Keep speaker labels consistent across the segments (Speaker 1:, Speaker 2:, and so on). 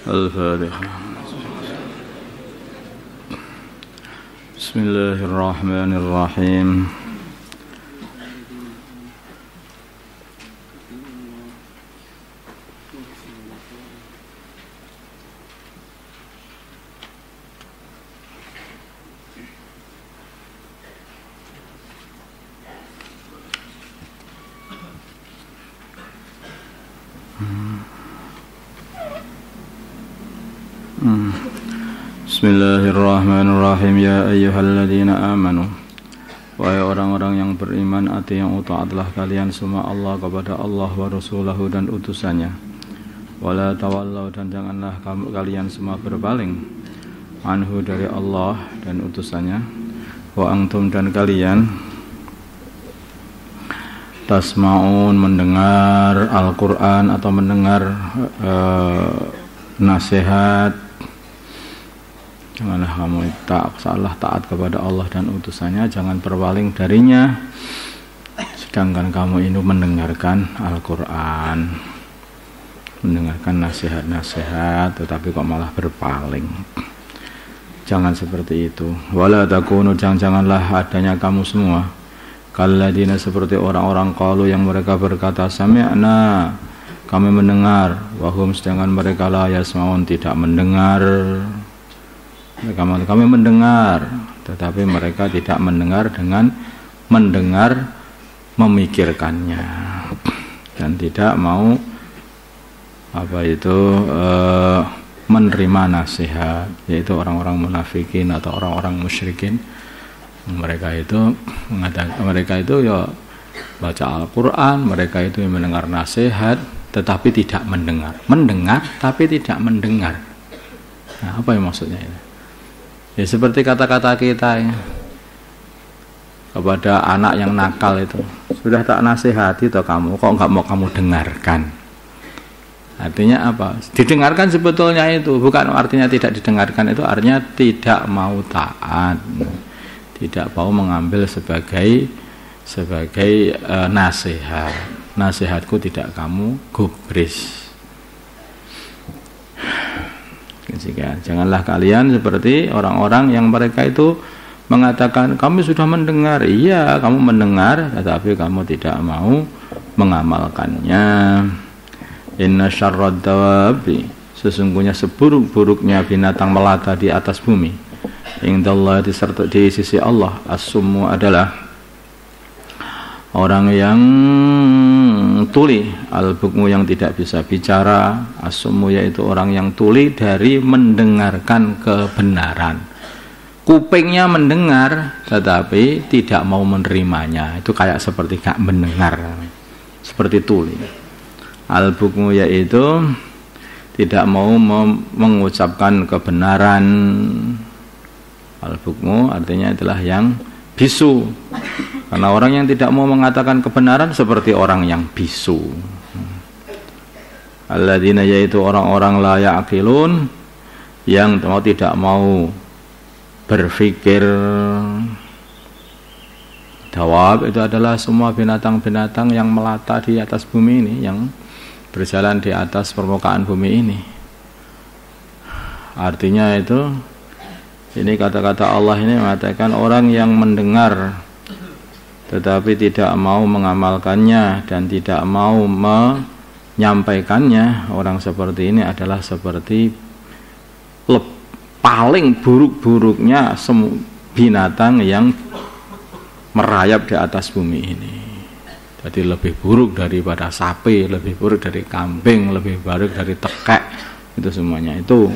Speaker 1: Al-Fatihah. Bismillahirrahmanirrahim. Bismillahirrahmanirrahim. Ya ayyuhalladzina amanu, wahai orang-orang yang beriman, atii'u taatlah kalian semua Allah kepada Allah wa rasulahu dan utusannya. Wala tawallau, dan janganlah kalian semua berpaling, anhu dari Allah dan utusannya. Wa antum, dan kalian tasma'un, mendengar Al-Quran atau mendengar nasihat. Janganlah kamu taat kepada Allah dan utusannya, jangan berpaling darinya, sedangkan kamu ini mendengarkan Al-Quran, mendengarkan nasihat-nasihat, tetapi kok malah berpaling. Jangan seperti itu. Wala takunu, janganlah adanya kamu semua kalladzina, seperti orang-orang qalu yang mereka berkata sami'na, kami mendengar, wahum, sedangkan mereka la yasma'un, tidak mendengar. Kami mendengar, tetapi mereka tidak mendengar dengan mendengar memikirkannya, dan tidak mau menerima nasihat, yaitu orang-orang munafikin atau orang-orang musyrikin. Mereka itu ya baca Al-Quran, mereka itu mendengar nasihat tetapi tidak mendengar tapi tidak mendengar. Nah, apa yang maksudnya ini? Ya seperti kata-kata kita ya, kepada anak yang nakal itu, sudah tak nasihati toh kamu, kok nggak mau kamu dengarkan. Artinya apa? Didengarkan sebetulnya itu bukan artinya tidak didengarkan, itu artinya tidak mau taat, tidak mau mengambil sebagai nasihat. Nasihatku tidak kamu gubris. Janganlah kalian seperti orang-orang yang mereka itu mengatakan kami sudah mendengar. Iya, kamu mendengar, tetapi kamu tidak mau mengamalkannya. Inna syarrad dawabi, sesungguhnya seburuk-buruknya binatang melata di atas bumi, indallah, di sisi Allah, as-summu, adalah orang yang tuli, al-bukmu, yang tidak bisa bicara, as-summu, yaitu orang yang tuli dari mendengarkan kebenaran. Kupingnya mendengar tetapi tidak mau menerimanya, itu kayak seperti gak mendengar, seperti tuli. Al-bukmu yaitu tidak mau mengucapkan kebenaran. Al-bukmu artinya adalah yang bisu, karena orang yang tidak mau mengatakan kebenaran seperti orang yang bisu. Alladzina, yaitu orang-orang la ya'qilun, yang tidak mau berpikir. Dawab itu adalah semua binatang-binatang yang melata di atas bumi ini, yang berjalan di atas permukaan bumi ini. Artinya itu, ini kata-kata Allah ini mengatakan orang yang mendengar tetapi tidak mau mengamalkannya dan tidak mau menyampaikannya, orang seperti ini adalah seperti paling buruk-buruknya binatang yang merayap di atas bumi ini. Jadi lebih buruk daripada sapi, lebih buruk dari kambing, lebih buruk dari tekek, itu semuanya itu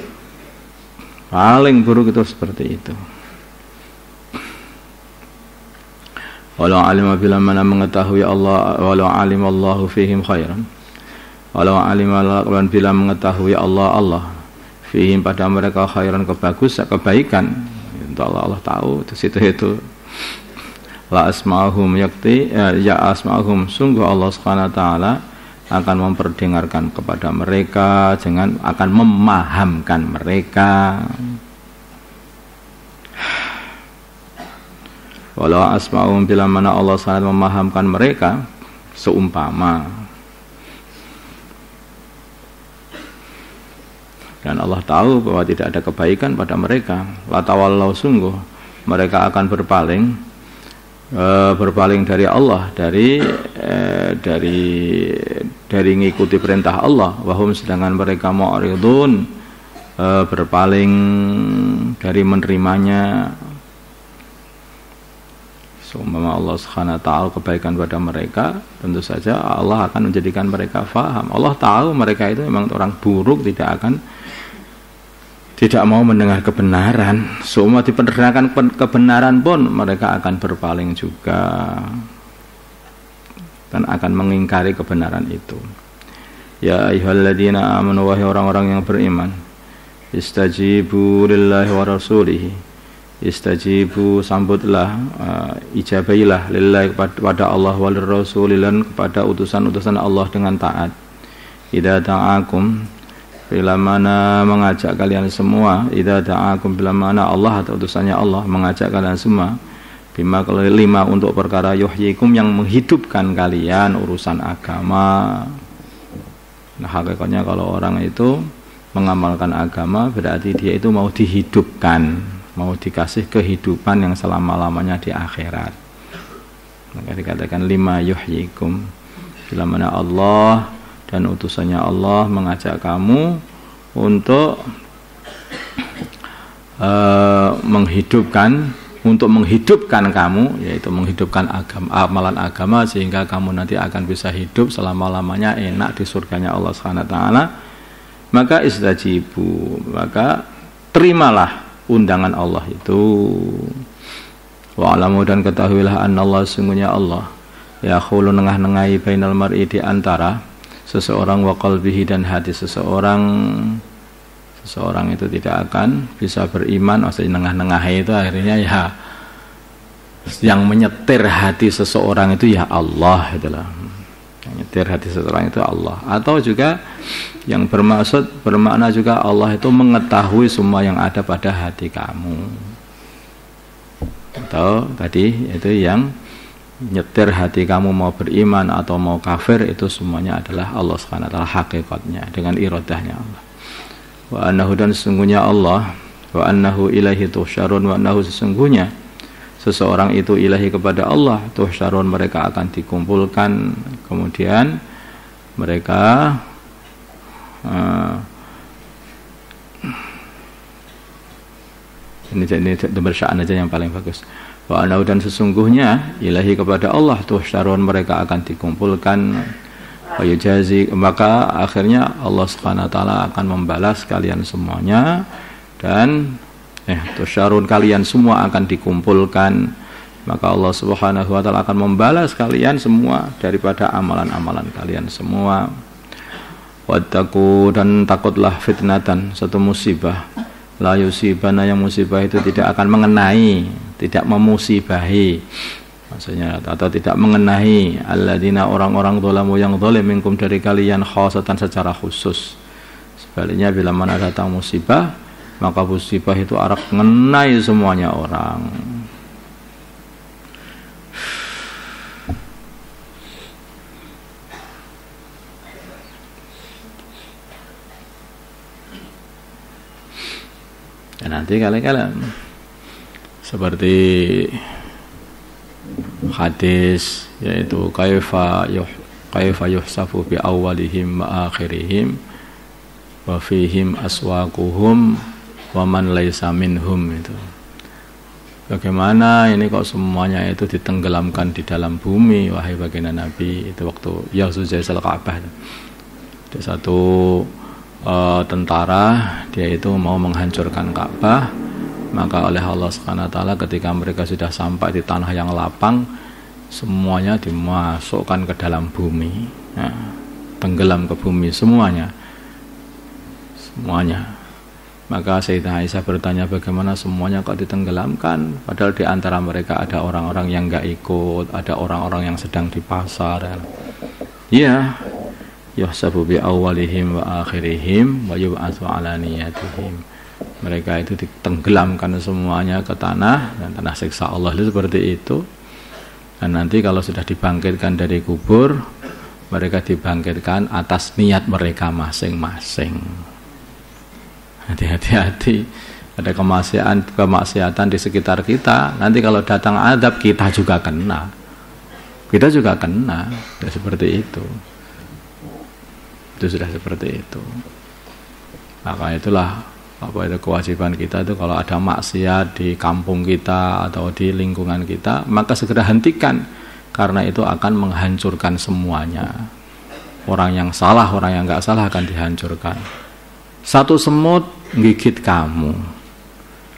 Speaker 1: paling buruk, itu seperti itu. Walau alim, bila mana mengetahui Allah, walau alim Allahu fihim khairan, walau alim Allah, bila mengetahui Allah fihim, pada mereka khairan, kebaikan, itu Allah tahu itu situ itu. La asma'hum yakti, ya asma'hum, sungguh Allah Subhanahu wa taala akan memperdengarkan kepada mereka, akan memahamkan mereka. Walau asma'hum, bila mana Allah sangat memahamkan mereka, seumpama Dan Allah tahu bahwa tidak ada kebaikan pada mereka. La tawallau, sungguh mereka akan berpaling dari Allah, dari ngikuti perintah Allah. Wahum, sedangkan mereka mu'ridun, berpaling dari menerimanya. Seumpama Allah Subhanahu wa ta'ala kebaikan pada mereka, tentu saja Allah akan menjadikan mereka faham. Allah tahu mereka itu memang orang buruk, tidak mau mendengar kebenaran. Semua diperdengarkan kebenaran pun mereka akan berpaling juga dan akan mengingkari kebenaran itu. Ya ayyuhalladzina amanu, wahai orang-orang yang beriman, istajibu lillahi wa rasulihi. Istajibu, sambutlah, ijabailah lillahi, kepada Allah, wal rasulilan, kepada utusan-utusan Allah dengan taat. Idza ta'akum, bila mana mengajak kalian semua, idza ta'akum, bila mana Allah atau utusannya Allah mengajak kalian semua, bima, kalau 5, untuk perkara yuhyikum, yang menghidupkan kalian urusan agama. Nah, hakikatnya kalau orang itu mengamalkan agama, berarti dia itu mau dihidupkan, mau dikasih kehidupan yang selama-lamanya di akhirat. Maka dikatakan 5 yuhyikum, bila mana Allah dan utusannya Allah mengajak kamu untuk menghidupkan kamu, yaitu menghidupkan amalan agama, sehingga kamu nanti akan bisa hidup selama-lamanya enak di surganya Allah Subhanahu wa ta'ala. Maka istajibu, maka terimalah undangan Allah itu. Wa'alamu, dan ketahuilah annallaha, sungguhnya Allah, yakhulu, nengah-nengahi, bainal mar'i, di antara seseorang, wa qalbihi, dan hati seseorang. Seseorang itu tidak akan bisa beriman, maksudnya nengah-nengahi itu akhirnya ya yang menyetir hati seseorang itu ya Allah, itulah. Yang menyetir hati seseorang itu Allah. Atau juga yang bermakna juga Allah itu mengetahui semua yang ada pada hati kamu. Atau tadi itu yang nyetir hati kamu mau beriman atau mau kafir, itu semuanya adalah Allah Subhanahu wa ta'ala hakikatnya, dengan iradahnya Allah. Wa annahu, dan sesungguhnya Allah, wa annahu ilaihi tuhsyarun, wa annahu, sesungguhnya seseorang itu ilahi, kepada Allah, tuhsyarun, mereka akan dikumpulkan, kemudian mereka ini bersaan aja yang paling bagus. Wa anau, dan sesungguhnya ilahi, kepada Allah, tuhsyarun, mereka akan dikumpulkan, wa yujazi, maka akhirnya Allah Subhanahu wa ta'ala akan membalas kalian semuanya, dan tuhsyarun, kalian semua akan dikumpulkan, maka Allah Subhanahu wa ta'ala akan membalas kalian semua daripada amalan-amalan kalian semua. Wattaqu, dan takutlah fitnatan, satu musibah, la yusibana, yang musibah itu tidak akan mengenai, tidak memusibahi, maksudnya, atau tidak mengenai alladzina, orang-orang zalamu, yang zalim, minkum, dari kalian, khasatan, secara khusus. Sebaliknya, bila mana datang musibah, maka musibah itu akan mengenai semuanya orang. Dan nanti kalian seperti hadis, yaitu kaifa yuhsafu bi awwalihim wa akhirihim wa fihim aswaquhum wa man laisa minhum, itu bagaimana ini kok semuanya itu ditenggelamkan di dalam bumi, wahai baginda Nabi. Itu waktu Yahuzaisal Ka'bah, ada satu tentara, dia itu mau menghancurkan Ka'bah, maka oleh Allah Subhanahu wa ta'ala ketika mereka sudah sampai di tanah yang lapang, semuanya dimasukkan ke dalam bumi, tenggelam ke bumi semuanya. Maka Sayyidah Aisyah bertanya, bagaimana semuanya kok ditenggelamkan, padahal di antara mereka ada orang-orang yang enggak ikut, ada orang-orang yang sedang di pasar. Ya, yuhsabu bi awwalihim wa akhirihim wa yub'atsu ala niyatihim. Mereka itu ditenggelamkan semuanya ke tanah, dan tanah siksa Allah itu seperti itu. Dan nanti kalau sudah dibangkitkan dari kubur, mereka dibangkitkan atas niat mereka masing-masing. Hati-hati. Ada kemaksiatan di sekitar kita. Nanti kalau datang azab kita juga kena. Kita juga kena. Sudah seperti itu. Itu sudah seperti itu. Maka itulah itu kewajiban kita itu kalau ada maksiat di kampung kita atau di lingkungan kita, maka segera hentikan. Karena itu akan menghancurkan semuanya. Orang yang salah, orang yang enggak salah akan dihancurkan. Satu semut gigit kamu.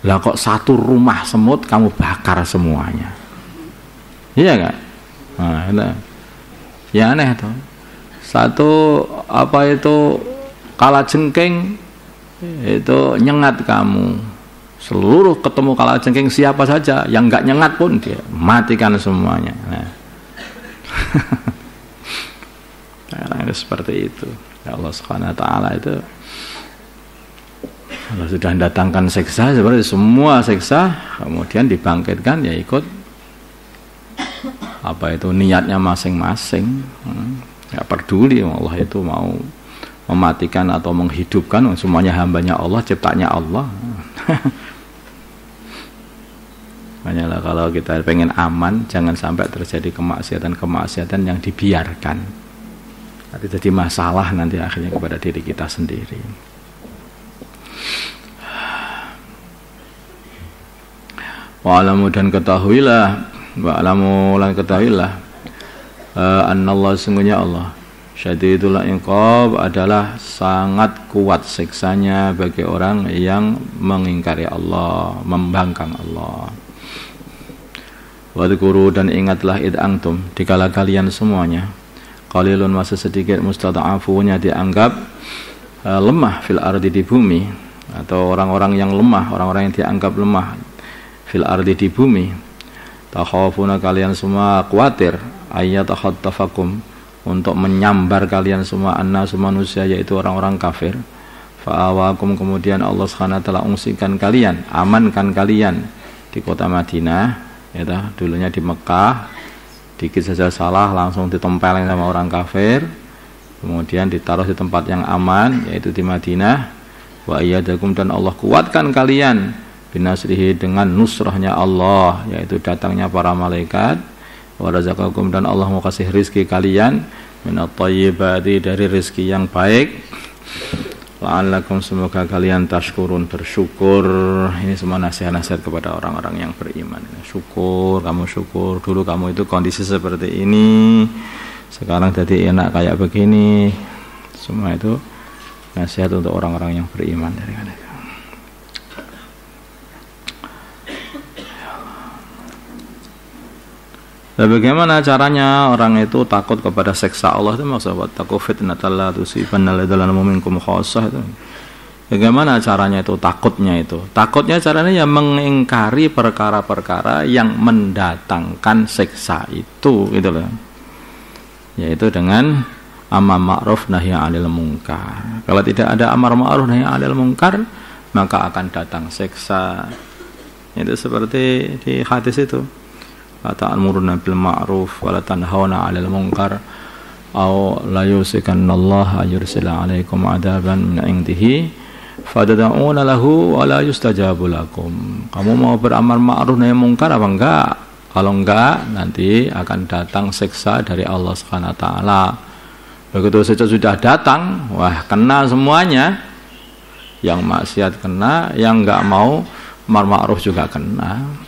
Speaker 1: Lah kok satu rumah semut kamu bakar semuanya. Iya enggak? Nah, itu. Ya aneh tuh. Satu kalajengking itu nyengat kamu. Seluruh ketemu kalajengking siapa saja yang enggak nyengat pun dia matikan semuanya. Nah. Itu seperti itu. Ya Allah Subhanahu wa taala itu kalau sudah datangkan siksa seperti semua siksa kemudian dibangkitkan ya ikut niatnya masing-masing. Enggak peduli Allah itu mau mematikan atau menghidupkan, semuanya hambanya Allah, ciptanya Allah. Makanya kalau kita pengen aman, jangan sampai terjadi kemaksiatan yang dibiarkan. Nanti jadi masalah nanti akhirnya kepada diri kita sendiri. Wa'alamu dan ketahuilah annallahu sungguhnya Allah syadidul iqab adalah sangat kuat siksanya bagi orang yang mengingkari Allah, membangkang Allah. Wadhkuru dan ingatlah id antum dikala kalian semuanya qalilun masih sedikit mustada'afunya dianggap lemah fil ardi di bumi, atau orang-orang yang lemah, orang-orang yang dianggap lemah fil ardi di bumi. Takhafuna kalian semua khawatir ayyatakhattafakum untuk menyambar kalian semua annasu manusia, yaitu orang-orang kafir. Fa'awakum kemudian Allah Subhanahu wa taala ungsikan kalian, amankan kalian di kota Madinah, ya dah, dulunya di Mekah, dikit saja salah langsung ditempelin sama orang kafir, kemudian ditaruh di tempat yang aman yaitu di Madinah. Wa ayyadakum dan Allah kuatkan kalian binasrihi dengan nusrahnya Allah, yaitu datangnya para malaikat. Wa razaqakum dan Allah mau kasih rizki kalian minat thayyibati dari rizki yang baik. La'allakum semoga kalian tashkurun bersyukur. Ini semua nasihat-nasihat kepada orang-orang yang beriman. Syukur, kamu syukur. Dulu kamu itu kondisi seperti ini, sekarang jadi enak kayak begini. Semua itu nasihat untuk orang-orang yang beriman dari kalian. Dan bagaimana caranya orang itu takut kepada siksa Allah itu? Maksudnya takut fitnatal la tusibanna alladziina minkum khassah itu. Bagaimana caranya itu? Takutnya caranya ya mengingkari perkara-perkara yang mendatangkan siksa itu, gitu loh. Yaitu dengan amar ma'ruf nahi 'anil munkar. Kalau tidak ada amar ma'ruf nahi 'anil munkar, maka akan datang siksa. Itu seperti di hadis itu. La ta'muruna bil ma'ruf wa la tanhauna 'anil munkar aw la yusikannallaha yursila 'alaikum 'adaban min 'indihi fadad'una lahu wa la yustajabu lakum. Kamu mau beramal ma'ruf nahi munkar apa enggak? Kalau enggak, nanti akan datang siksa dari Allah Subhanahu wa taala. Begitu siksa sudah datang, wah kena semuanya. Yang maksiat kena, yang enggak mau amar ma'ruf juga kena.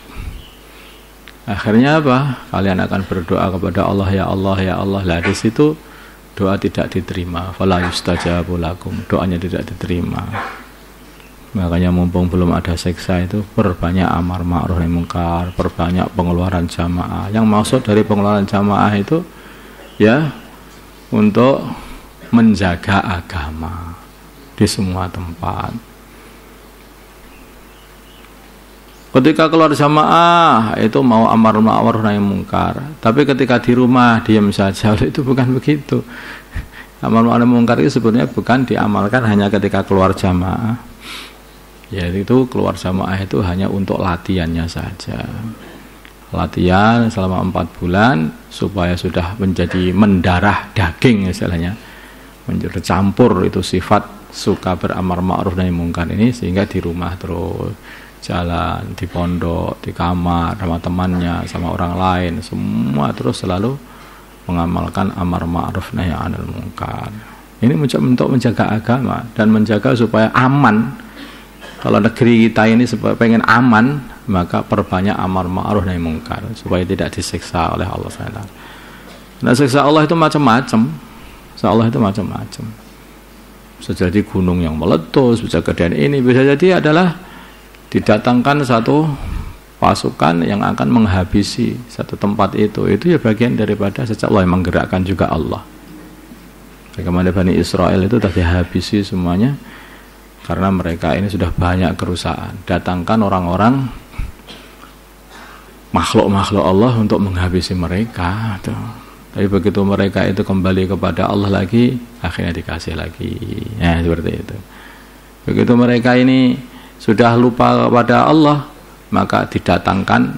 Speaker 1: Akhirnya apa? Kalian akan berdoa kepada Allah, ya Allah, ya Allah. Lah di situ doa tidak diterima. Fala yustajabu lakum. Doanya tidak diterima. Makanya mumpung belum ada siksa itu, perbanyak amar ma'ruf nahi munkar, perbanyak pengeluaran jamaah. Yang maksud dari pengeluaran jamaah itu ya untuk menjaga agama di semua tempat. Ketika keluar jamaah itu mau amar ma'ruf nahi munkar, tapi ketika di rumah diam saja, itu bukan begitu. Amar ma'ruf nahi munkar itu sebetulnya bukan diamalkan hanya ketika keluar jamaah. Yaitu keluar jamaah itu hanya untuk latihannya saja. Latihan selama 4 bulan supaya sudah menjadi mendarah daging istilahnya. Mencampur itu sifat suka beramar ma'ruf nahi mungkar ini, sehingga di rumah terus, jalan, di pondok, di kamar, sama temannya, sama orang lain, semua terus selalu mengamalkan amar ma'ruf nahi anil mungkar. Ini untuk menjaga agama dan menjaga supaya aman. Kalau negeri kita ini supaya pengen aman, maka perbanyak amar ma'ruf nahi mungkar supaya tidak disiksa oleh Allah SWT. Nah, siksa Allah itu macam-macam. Siksa Allah itu macam-macam. Bisa jadi gunung yang meletus, bisa kejadian ini, bisa jadi adalah didatangkan satu pasukan yang akan menghabisi satu tempat itu ya bagian daripada siksa Allah yang menggerakkan juga Allah. Bagaimana Bani Israel itu tadi habisi semuanya karena mereka ini sudah banyak kerusakan. Datangkan orang-orang makhluk-makhluk Allah untuk menghabisi mereka. Tapi begitu mereka itu kembali kepada Allah lagi, akhirnya dikasih lagi. Ya, seperti itu. Begitu mereka ini sudah lupa kepada Allah, maka didatangkan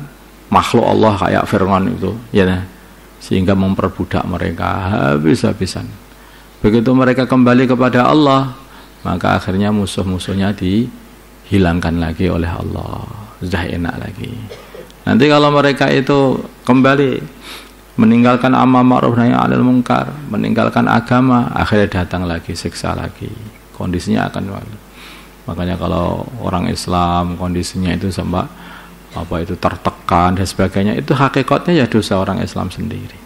Speaker 1: makhluk Allah kayak Fir'aun itu, ya, sehingga memperbudak mereka habis-habisan. Begitu mereka kembali kepada Allah, maka akhirnya musuh-musuhnya dihilangkan lagi oleh Allah. Sudah enak lagi. Nanti kalau mereka itu kembali meninggalkan amar ma'ruf nahi anil munkar, meninggalkan agama, akhirnya datang lagi siksa lagi. Kondisinya akan balik. Makanya kalau orang Islam kondisinya itu sampai tertekan dan sebagainya, itu hakikatnya ya dosa orang Islam sendiri.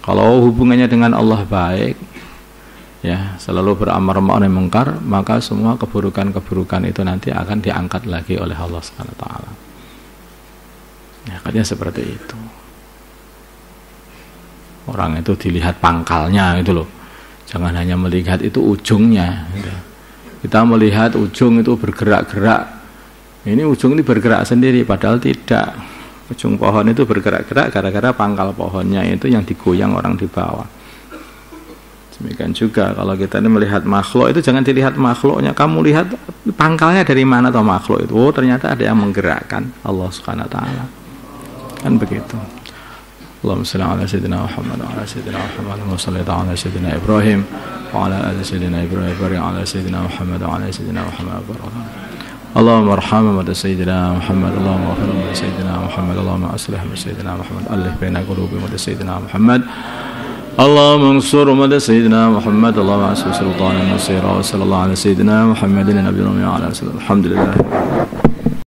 Speaker 1: Kalau hubungannya dengan Allah baik, ya, selalu beramar ma'ruf nahi munkar, maka semua keburukan-keburukan itu nanti akan diangkat lagi oleh Allah Subhanahu wa taala. Ya, katanya seperti itu. Orang itu dilihat pangkalnya itu loh. Jangan hanya melihat itu ujungnya. Kita melihat ujung itu bergerak-gerak. Ini ujung ini bergerak sendiri, padahal tidak. Ujung pohon itu bergerak-gerak gara-gara pangkal pohonnya itu yang digoyang orang di bawah. Demikian juga kalau kita ini melihat makhluk itu jangan dilihat makhluknya, kamu lihat pangkalnya dari mana atau makhluk itu. Oh, ternyata ada yang menggerakkan, Allah Subhanahu wa taala. Kan begitu. Allahumma shalli ala sayyidina Muhammad wa ala sayyidina Muhammad wa salli ala sayyidina Ibrahim wa ala ali sayyidina Ibrahim wa ala sayyidina Muhammad wa ala sayyidina Muhammad wa اللهم ارحم مدى سيدنا محمد اللهم اغفر مدى سيدنا محمد اللهم اصلح مدى سيدنا محمد الف بين قلوب مدى سيدنا محمد اللهم انصر مدى سيدنا محمد اللهم انصر سلطان النصير وصلى الله على سيدنا محمد النبي وعلى اله وصحبه الحمد لله.